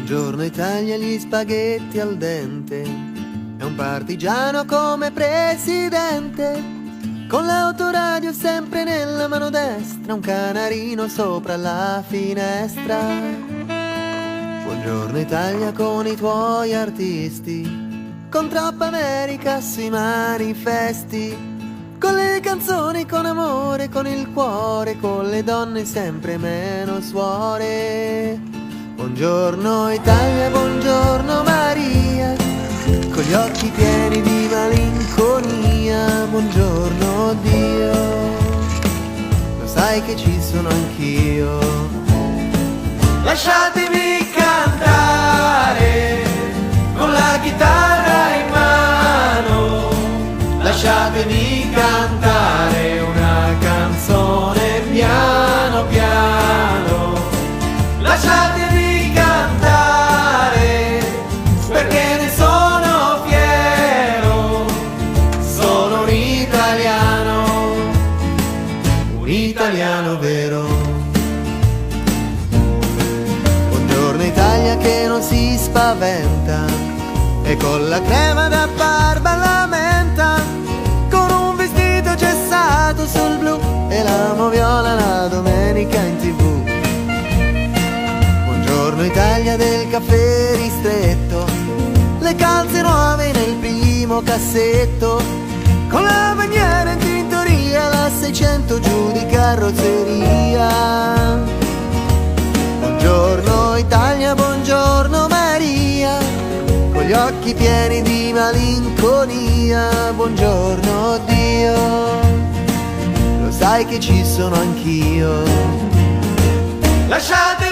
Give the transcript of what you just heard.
Buongiorno Italia, gli spaghetti al dente, è un partigiano come presidente, con l'autoradio sempre nella mano destra, un canarino sopra la finestra. Buongiorno Italia con i tuoi artisti, con troppa America si manifesti, con le canzoni, con amore, con il cuore, con le donne sempre meno suore. Buongiorno Italia, buongiorno Maria, con gli occhi pieni di malinconia. Buongiorno Dio, lo sai che ci sono anch'io. Lasciatemi cantare con la chitarra in mano, lasciatemi cantare una canzone piano piano. Lasciatemi cantare perché ne sono fiero, sono un italiano vero. Buongiorno Italia che non si spaventa e con la crema da barba la menta, con un vestito gessato sul blu e la moviola la domenica in TV. Buongiorno Italia del caffè ristretto, le calze nuove nel primo cassetto, con la bandiera in tintoria, la 600 giù di carrozzeria. Buongiorno Italia, buongiorno Maria, con gli occhi pieni di malinconia. Buongiorno Dio, lo sai che ci sono anch'io. Lasciate